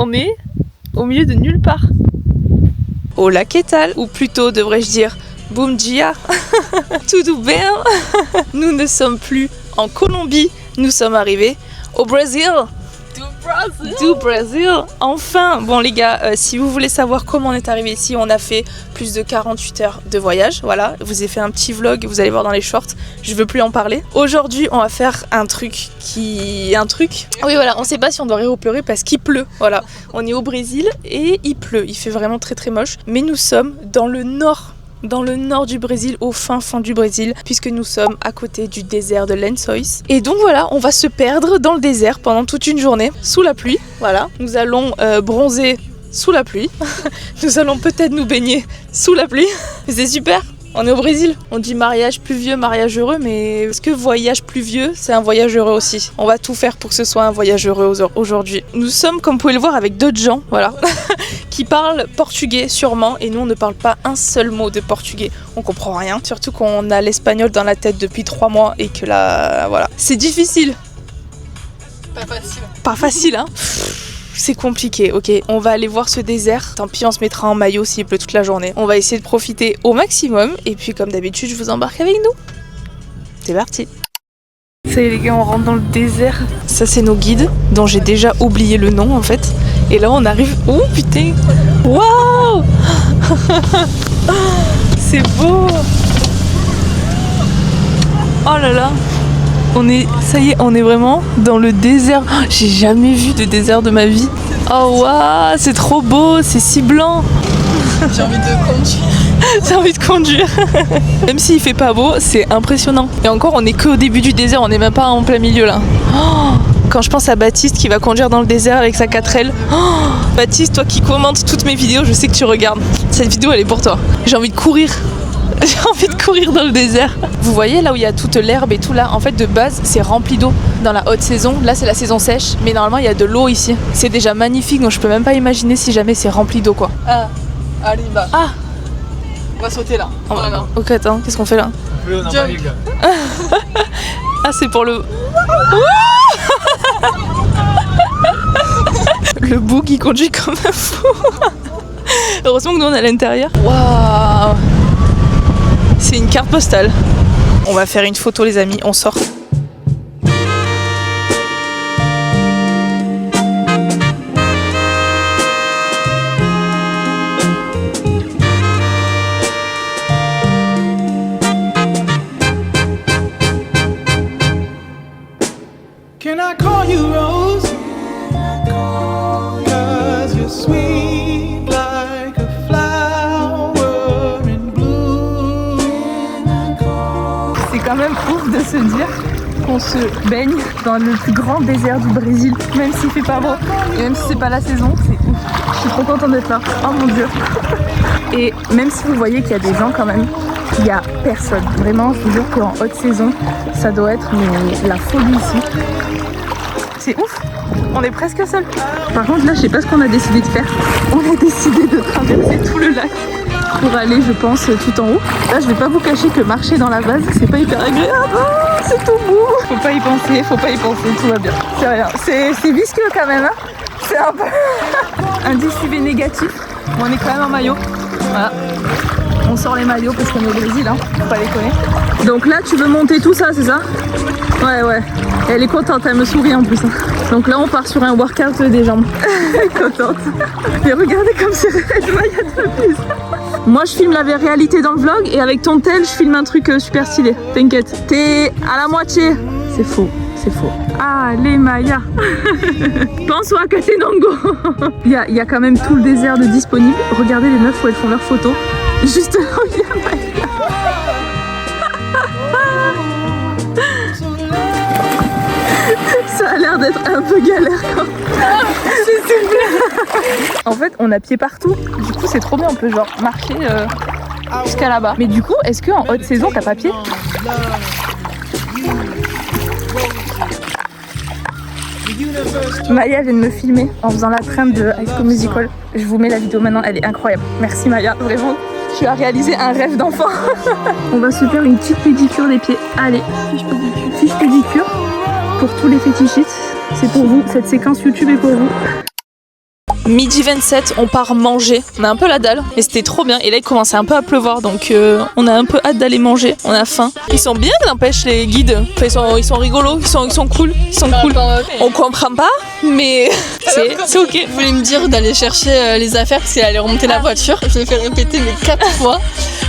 On est au milieu de nulle part. Au lac Etal, ou plutôt devrais-je dire Bom dia. Tudo bem. Nous ne sommes plus en Colombie, nous sommes arrivés au Brésil. Du Brésil. Enfin, bon les gars, si vous voulez savoir comment on est arrivé ici, on a fait plus de 48 heures de voyage. Voilà, je vous ai fait un petit vlog, vous allez voir dans les shorts. Je veux plus en parler. Aujourd'hui, on va faire un truc. Oui voilà, on sait pas si on doit rire ou pleurer parce qu'il pleut. Voilà, on est au Brésil et il pleut. Il fait vraiment très très moche. Mais nous sommes dans le nord du Brésil, au fin fond du Brésil, puisque nous sommes à côté du désert de Lençóis. Et donc voilà, on va se perdre dans le désert pendant toute une journée, sous la pluie. Voilà, nous allons bronzer sous la pluie. Nous allons peut-être nous baigner sous la pluie. C'est super. On est au Brésil. On dit mariage pluvieux, mariage heureux, mais est-ce que voyage pluvieux, c'est un voyage heureux aussi? On va tout faire pour que ce soit un voyage heureux aujourd'hui. Nous sommes, comme vous pouvez le voir, avec d'autres gens, voilà, qui parlent portugais sûrement, et nous on ne parle pas un seul mot de portugais. On comprend rien, surtout qu'on a l'espagnol dans la tête depuis 3 mois et que là, voilà. C'est difficile. Pas facile. Pas facile, hein. C'est compliqué, ok, on va aller voir ce désert. Tant pis, on se mettra en maillot s'il pleut toute la journée. On va essayer de profiter au maximum. Et puis comme d'habitude, je vous embarque avec nous. C'est parti. Ça y est les gars, on rentre dans le désert. Ça c'est nos guides, dont j'ai déjà oublié le nom en fait. Et là on arrive... Oh putain. Waouh. C'est beau. Oh là là. Ça y est, on est vraiment dans le désert. Oh, j'ai jamais vu de désert de ma vie. Oh waouh, c'est trop beau, c'est si blanc. J'ai envie de conduire. J'ai envie de conduire. Même s'il fait pas beau, c'est impressionnant. Et encore, on est qu'au début du désert, on n'est même pas en plein milieu là. Oh, quand je pense à Baptiste qui va conduire dans le désert avec sa 4L. Oh, Baptiste, toi qui commentes toutes mes vidéos, je sais que tu regardes. Cette vidéo, elle est pour toi. J'ai envie de courir. J'ai envie de courir dans le désert. Vous voyez là où il y a toute l'herbe et tout là, en fait de base c'est rempli d'eau dans la haute saison. Là c'est la saison sèche, mais normalement il y a de l'eau ici. C'est déjà magnifique, donc je peux même pas imaginer si jamais c'est rempli d'eau quoi. Ah, allez bah. Ah, on va sauter là. Oh, voilà. Ok, attends, qu'est-ce qu'on fait là? Ah, c'est pour le... Le bout qui conduit comme un fou. Heureusement que nous on est à l'intérieur. Waouh. C'est une carte postale. On va faire une photo les amis, on sort. Can I call you Rose? 'Cause you're sweet like a flower in bloom. C'est quand même ouf de se dire qu'on se baigne dans le plus grand désert du Brésil, même s'il fait pas beau et même si c'est pas la saison, c'est ouf. Je suis trop contente d'être là. Oh mon dieu. Et même si vous voyez qu'il y a des gens quand même, il y a personne. Vraiment, je vous jure qu'en haute saison, ça doit être la folie ici. C'est ouf. On est presque seul. Par contre là, je sais pas ce qu'on a décidé de faire. On a décidé de traverser tout le lac pour aller, je pense, tout en haut. Là, je vais pas vous cacher que marcher dans la vase, c'est pas hyper agréable. Oh, c'est tout mou. Faut pas y penser, tout va bien. C'est rien. C'est visqueux quand même, hein. C'est un peu... Indice UV négatif. Bon, on est quand même en maillot. Voilà. On sort les maillots parce qu'on est au Brésil, hein. Faut pas déconner. Donc là, tu veux monter tout ça, c'est ça? Ouais. Elle est contente, elle me sourit en plus. Donc là, on part sur un workout des jambes. Elle est contente. Mais regardez comme c'est raide, il y a de la prise. Moi, je filme la réalité dans le vlog et avec ton tel, je filme un truc super stylé. T'inquiète. T'es à la moitié. C'est faux. Allez Maya. Pense-toi que t'es Nango. Il y a quand même tout le désert de disponible. Regardez les meufs où elles font leurs photos. Juste là où il y a Maya. Ça a l'air d'être un peu galère quand En fait, on a pied partout. Du coup, c'est trop bien. On peut genre marcher jusqu'à là-bas. Mais du coup, est-ce qu'en haute saison, t'as pas pied? Maya vient de me filmer en faisant la trame de High School Musical. Je vous mets la vidéo maintenant, elle est incroyable. Merci Maya, vraiment. Tu as réalisé un rêve d'enfant. On va se faire une petite pédicure des pieds. Allez, fiche pédicure pour tous les fétichistes. C'est pour vous, cette séquence YouTube est pour vous. Midi 27, on part manger. On a un peu la dalle, mais c'était trop bien. Et là, il commençait un peu à pleuvoir, donc on a un peu hâte d'aller manger. On a faim. Ils sont bien, n'empêche, les guides. Enfin, ils sont rigolos, ils sont cool. Ils sont cool. On comprend pas, mais c'est ok. Vous voulez me dire d'aller chercher les affaires parce qu'elle allait remonter la voiture. Je l'ai fait répéter mais 4 fois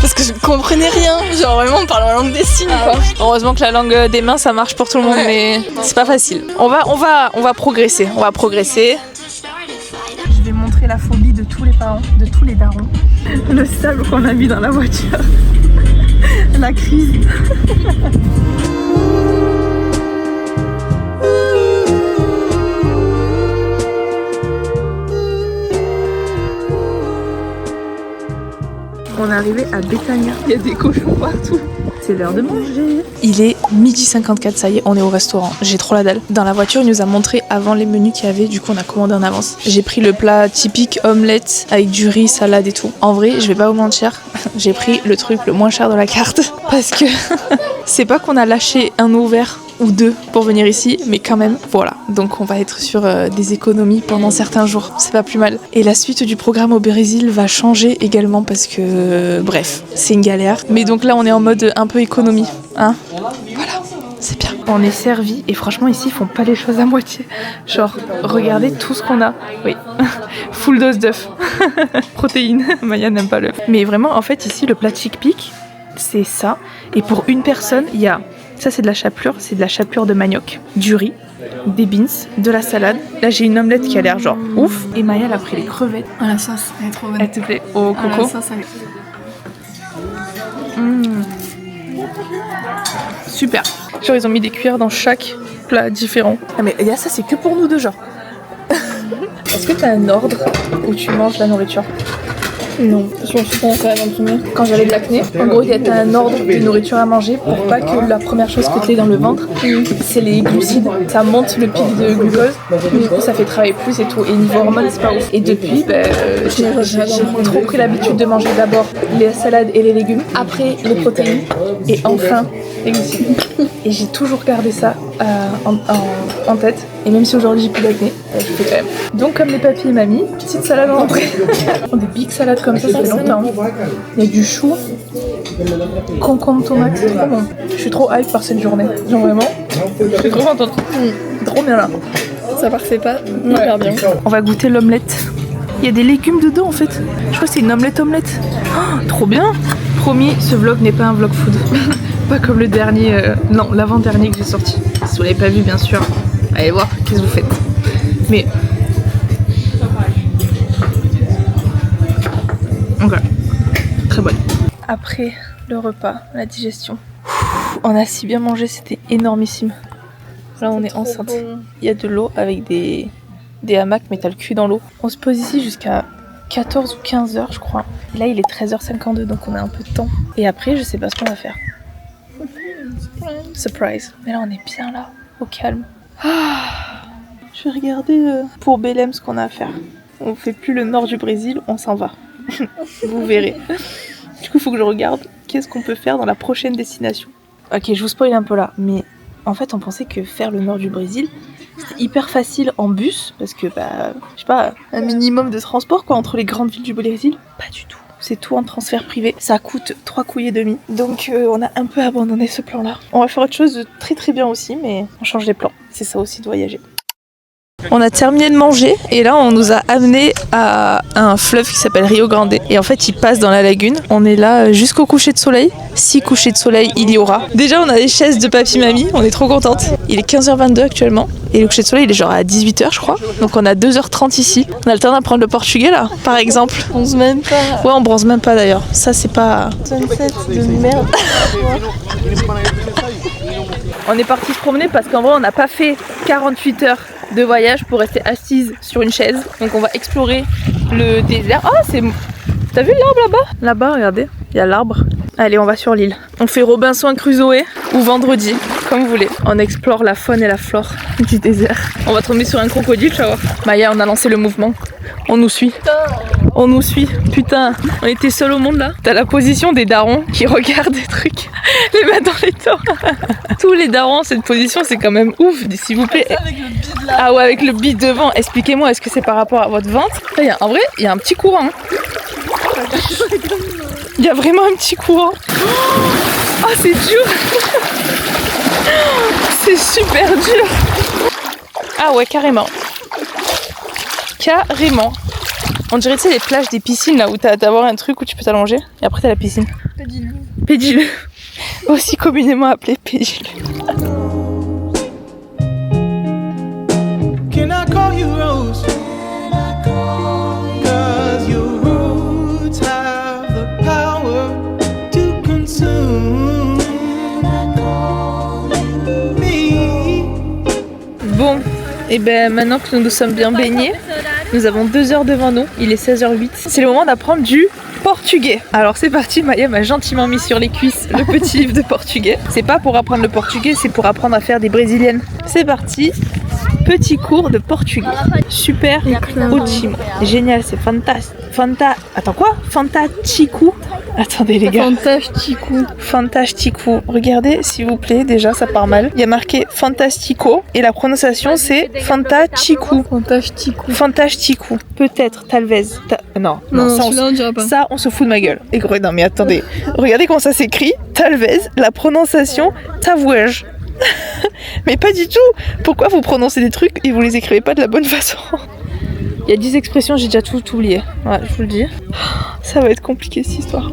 parce que je comprenais rien. Genre vraiment on parle en langue des signes quoi. Heureusement que la langue des mains ça marche pour tout le monde, mais c'est pas facile. On va progresser. Je vais montrer la phobie de tous les parents, de tous les darons. Le sable qu'on a mis dans la voiture. La crise. On est arrivé à Béthania. Il y a des cochons partout. C'est l'heure de manger. Il est 12h54, ça y est, on est au restaurant. J'ai trop la dalle. Dans la voiture, il nous a montré avant les menus qu'il y avait, du coup on a commandé en avance. J'ai pris le plat typique omelette avec du riz, salade et tout. En vrai, je vais pas vous mentir, j'ai pris le truc le moins cher de la carte. Parce que c'est pas qu'on a lâché un ouvert ou deux pour venir ici, mais quand même, voilà. Donc on va être sur des économies pendant certains jours, c'est pas plus mal. Et la suite du programme au Brésil va changer également parce que, bref, c'est une galère. Mais donc là on est en mode un peu économie, hein. Voilà, c'est bien. On est servi et franchement ici ils font pas les choses à moitié. Genre, regardez tout ce qu'on a. Oui, full dose d'œuf. Protéines, Maya n'aime pas l'œuf. Mais vraiment, en fait ici le plat chick-pick, c'est ça. Et pour une personne, il y a... Ça c'est de la chapelure de manioc, du riz, des beans, de la salade. Là j'ai une omelette qui a l'air genre ouf. Et Maya elle a pris les crevettes. Ah la sauce, elle est trop bonne. Elle te plaît au coco. La sauce, Super. Genre ils ont mis des cuillères dans chaque plat différent. Ah mais ça c'est que pour nous deux genre. Est-ce que t'as un ordre où tu manges la nourriture? Non, je m'en fous quand même en premier. Quand j'avais de l'acné, en gros, t'as un ordre de nourriture à manger pour pas que la première chose que t'aies dans le ventre, c'est les glucides. Ça monte le pic de glucose, du coup ça fait travailler plus et tout. Et niveau hormones, c'est pas ouf. Et depuis, j'ai trop pris l'habitude de manger d'abord les salades et les légumes, après les protéines, et enfin les glucides. Et j'ai toujours gardé ça en tête. Et même si aujourd'hui j'ai plus d'acné, je fais quand même. Donc comme les papis et mamie, petite salade en entrée. Des big salades comme ça fait longtemps. Il y a du chou, concombre, tomate, c'est trop bon. Je suis trop hype par cette journée. Genre vraiment, je suis trop contente. Trop bien là. Ça parfait pas hyper bien. On va goûter l'omelette. Il y a des légumes dedans en fait. Je crois que c'est une omelette. Oh, trop bien. Promis, ce vlog n'est pas un vlog food. Pas comme le dernier, non, l'avant-dernier que j'ai sorti. Si vous l'avez pas vu bien sûr, allez voir qu'est-ce que vous faites. Mais ok, très bonne. Après le repas, la digestion, on a si bien mangé, c'était énormissime. Là on est enceinte. Bon. Il y a de l'eau avec des hamacs, mais t'as le cul dans l'eau. On se pose ici jusqu'à 14 ou 15 heures je crois. Et là il est 13h52 donc on a un peu de temps. Et après je sais pas ce qu'on va faire. Surprise. Mais là on est bien là, au calme. Je vais regarder pour Belém ce qu'on a à faire. On fait plus le nord du Brésil, on s'en va. Vous verrez. Du coup il faut que je regarde qu'est-ce qu'on peut faire dans la prochaine destination. Ok, je vous spoil un peu là, mais en fait on pensait que faire le nord du Brésil c'était hyper facile en bus parce que je sais pas, un minimum de transport quoi entre les grandes villes du Brésil. Pas du tout. C'est tout en transfert privé. Ça coûte 3 couilles et demi. Donc on a un peu abandonné ce plan-là. On va faire autre chose de très très bien aussi, mais on change les plans. C'est ça aussi de voyager. On a terminé de manger et là on nous a amené à un fleuve qui s'appelle Rio Grande. Et en fait il passe dans la lagune. On est là jusqu'au coucher de soleil. 6 couchers de soleil il y aura. Déjà on a des chaises de papy-mamie, on est trop contente. Il est 15h22 actuellement. Et le coucher de soleil il est genre à 18h je crois. Donc on a 2h30 ici. On a le temps d'apprendre le portugais là par exemple. On bronze même pas. Ouais on bronze même pas d'ailleurs. Ça c'est pas... Sunset de merde. On est parti se promener parce qu'en vrai on n'a pas fait 48 heures de voyage pour rester assise sur une chaise. Donc on va explorer le désert. Oh c'est... T'as vu l'arbre là-bas? Là-bas regardez, il y a l'arbre. Allez on va sur l'île. On fait Robinson Crusoe ou vendredi, comme vous voulez. On explore la faune et la flore du désert. On va tomber sur un crocodile, tu vas voir. Maya on a lancé le mouvement. On nous suit. On nous suit. Putain, on était seuls au monde là. T'as la position des darons qui regardent des trucs, les mettent dans les temps. Tous les darons, cette position, c'est quand même ouf. S'il vous plaît. Avec le bide là. Ah ouais, avec le bide devant. Expliquez-moi, est-ce que c'est par rapport à votre ventre? En vrai, il y a un petit courant. Il y a vraiment un petit courant. Oh, c'est dur. C'est super dur. Ah ouais, carrément. Carrément. On dirait, tu sais, les plages des piscines là où t'as d'avoir un truc où tu peux t'allonger et après t'as la piscine. Pédiluve. Pédiluve. Aussi communément appelé pédiluve. Can I call you Rose? 'Cause your roots have the power to consume me. Bon, et ben maintenant que nous nous sommes bien baignés, nous avons 2 heures devant nous, il est 16h08. C'est le moment d'apprendre du portugais. Alors c'est parti, Maya m'a gentiment mis sur les cuisses le petit livre de portugais. C'est pas pour apprendre le portugais, c'est pour apprendre à faire des brésiliennes. C'est parti, petit cours de portugais. Super ótimo. Génial, c'est fantastique. Attends quoi? Fantastico. Attendez les gars. Fantastico. Fantastico. Regardez s'il vous plaît, déjà ça part mal. Il y a marqué fantastico et la prononciation c'est fantastico. Fantastico. Fantastico. Peut-être, talvez. Non, Non, ça, celui-là on dirait pas. ça, on se fout de ma gueule. Et gros, non mais attendez. Regardez comment ça s'écrit. Talvez, la prononciation tavouej. Mais pas du tout. Pourquoi vous prononcez des trucs et vous les écrivez pas de la bonne façon? Il y a 10 expressions, j'ai déjà tout oublié. Ouais, je vous le dis. Ça va être compliqué cette histoire. I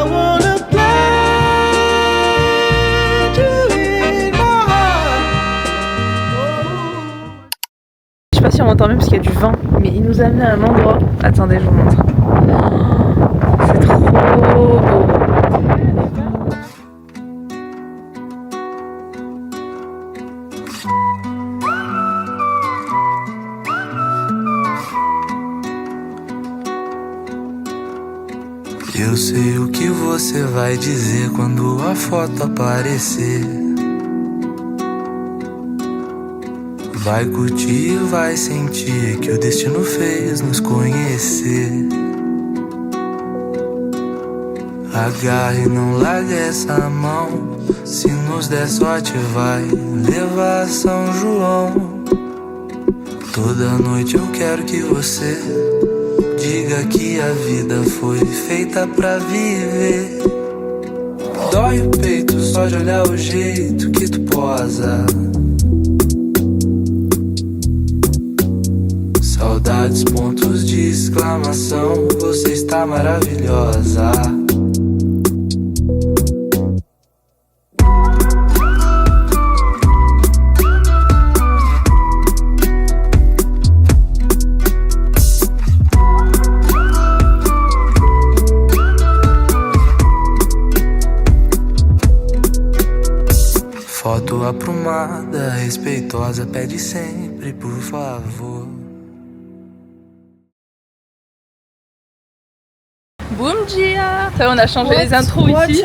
wanna plant you in my heart. Je sais pas si on entend même parce qu'il y a du vent, mais il nous a amené à un endroit. Attendez, je vous montre. C'est trop beau. Eu sei o que você vai dizer quando a foto aparecer. Vai curtir, vai sentir que o destino fez nos conhecer. Agarre, não largue essa mão. Se nos der sorte vai levar a São João. Toda noite eu quero que você diga que a vida foi feita pra viver. Dói o peito só de olhar o jeito que tu posa. Saudades, pontos de exclamação. Você está maravilhosa. Foto aprumada, respeitosa, pede sempre, por favor. Boum dia. Ça, on a changé les intros ici.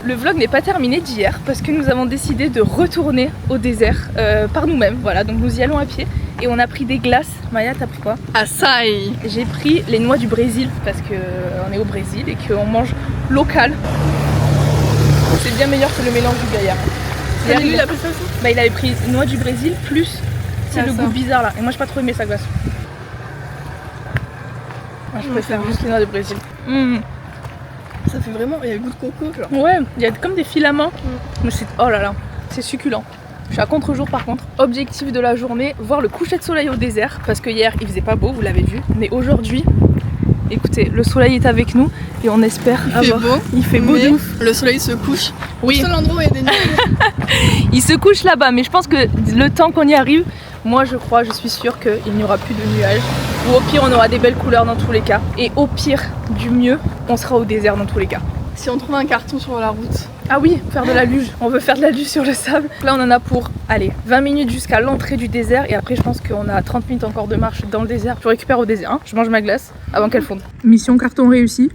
Le vlog n'est pas terminé d'hier parce que nous avons décidé de retourner au désert par nous-mêmes. Voilà, donc nous y allons à pied et on a pris des glaces. Maya, t'as pris quoi? Açaï. J'ai pris les noix du Brésil parce que on est au Brésil et qu'on mange local. C'est bien meilleur que le mélange du gaillard. Lui, il a pris ça aussi. Bah, il avait pris noix du Brésil plus c'est le ça. goût bizarre là. Et moi j'ai pas trop aimé sa glace. Moi, je préfère juste les noix du Brésil. Ça fait vraiment, il y a le goût de coco genre. Ouais, il y a comme des filaments. Mais c'est, oh là là, c'est succulent. Je suis à contre-jour par contre. Objectif de la journée, voir le coucher de soleil au désert. Parce que hier il faisait pas beau, vous l'avez vu. Mais aujourd'hui, écoutez, le soleil est avec nous et on espère Il fait beau. Il fait beau Mais de ouf. le soleil se couche. Oui. C'est l'endroit où il y a des nuages. Il se couche là-bas, mais je pense que le temps qu'on y arrive, moi je crois, je suis sûre qu'il n'y aura plus de nuages. Ou au pire, on aura des belles couleurs dans tous les cas. Et au pire, du mieux, on sera au désert dans tous les cas. Si on trouve un carton sur la route. Ah oui, faire de la luge. On veut faire de la luge sur le sable. Là, on en a pour, allez, 20 minutes jusqu'à l'entrée du désert. Et après, je pense qu'on a 30 minutes encore de marche dans le désert. Je récupère au désert. Hein. Je mange ma glace avant qu'elle fonde. Mission carton réussi.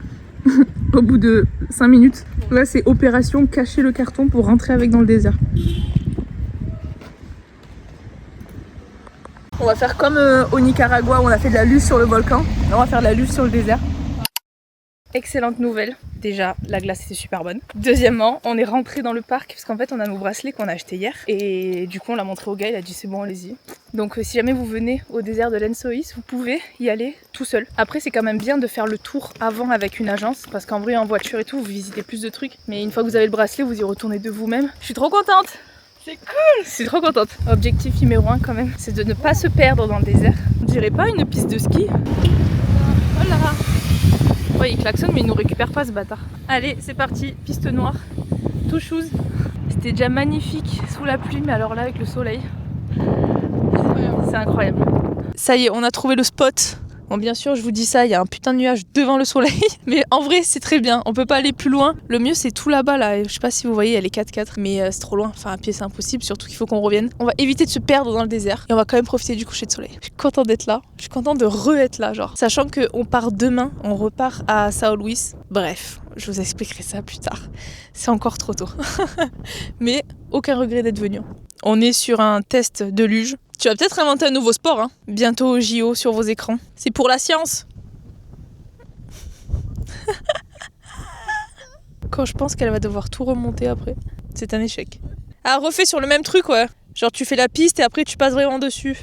Au bout de 5 minutes. Là, c'est opération cacher le carton pour rentrer avec dans le désert. On va faire comme au Nicaragua où on a fait de la luge sur le volcan. Là, on va faire de la luge sur le désert. Excellente nouvelle. Déjà, la glace était super bonne. Deuxièmement, on est rentré dans le parc parce qu'en fait on a nos bracelets qu'on a achetés hier. Et du coup on l'a montré au gars, il a dit c'est bon, allez-y. Donc si jamais vous venez au désert de l'Ensoïs, vous pouvez y aller tout seul. Après c'est quand même bien de faire le tour avant avec une agence. Parce qu'en vrai en voiture et tout, vous visitez plus de trucs. Mais une fois que vous avez le bracelet, vous y retournez de vous-même. Je suis trop contente. C'est cool. Je suis trop contente. Objectif numéro 1 quand même, c'est de ne pas se perdre dans le désert. On dirait pas une piste de ski. Oh là là. Ouais, il klaxonne mais il nous récupère pas ce bâtard. Allez, c'est parti, piste noire, tout shoes. C'était déjà magnifique sous la pluie, mais alors là avec le soleil, c'est incroyable. Ça y est, on a trouvé le spot. Bon, bien sûr, je vous dis ça, il y a un putain de nuage devant le soleil, mais en vrai, c'est très bien. On peut pas aller plus loin. Le mieux, c'est tout là-bas, là. Je sais pas si vous voyez, il y a les 4x4, mais c'est trop loin. Enfin, à pied, c'est impossible, surtout qu'il faut qu'on revienne. On va éviter de se perdre dans le désert et on va quand même profiter du coucher de soleil. Je suis contente d'être là. Je suis contente de re-être là, genre. Sachant qu'on part demain, on repart à Sao Luis. Bref, je vous expliquerai ça plus tard. C'est encore trop tôt. Mais aucun regret d'être venu. On est sur un test de luge. Tu vas peut-être inventer un nouveau sport, hein. Bientôt au JO sur vos écrans. C'est pour la science. Quand je pense qu'elle va devoir tout remonter après, c'est un échec. Ah, refais sur le même truc, ouais. Genre tu fais la piste et après tu passes vraiment dessus.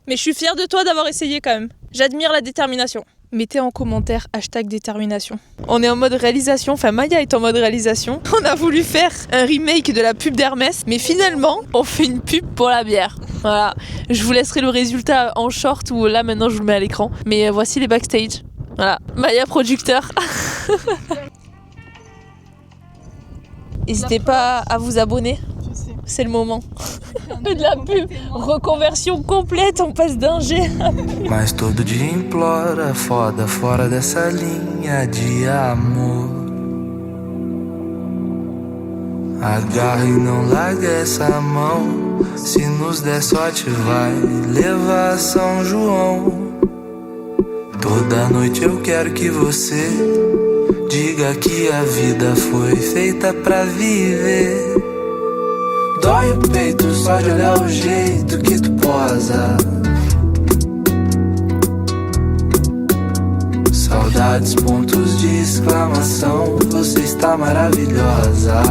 Mais je suis fière de toi d'avoir essayé quand même. J'admire la détermination. Mettez en commentaire #détermination. On est en mode réalisation, enfin Maya est en mode réalisation. On a voulu faire un remake de la pub d'Hermès, mais finalement on fait une pub pour la bière. Voilà, je vous laisserai le résultat en short ou là maintenant je vous le mets à l'écran. Mais voici les backstage. Voilà, Maya producteur. N'hésitez pas à vous abonner, c'est le moment. De la pub, reconversion complète, on passe d'un G. Mas todo dia implora, foda fora dessa linha de amor. Agarra e não larga essa mão. Se nos der sorte vai levar a São João. Toda noite eu quero que você diga que a vida foi feita pra viver. Dói o peito só de olhar o jeito que tu posa. Saudades, pontos de exclamação. Você está maravilhosa.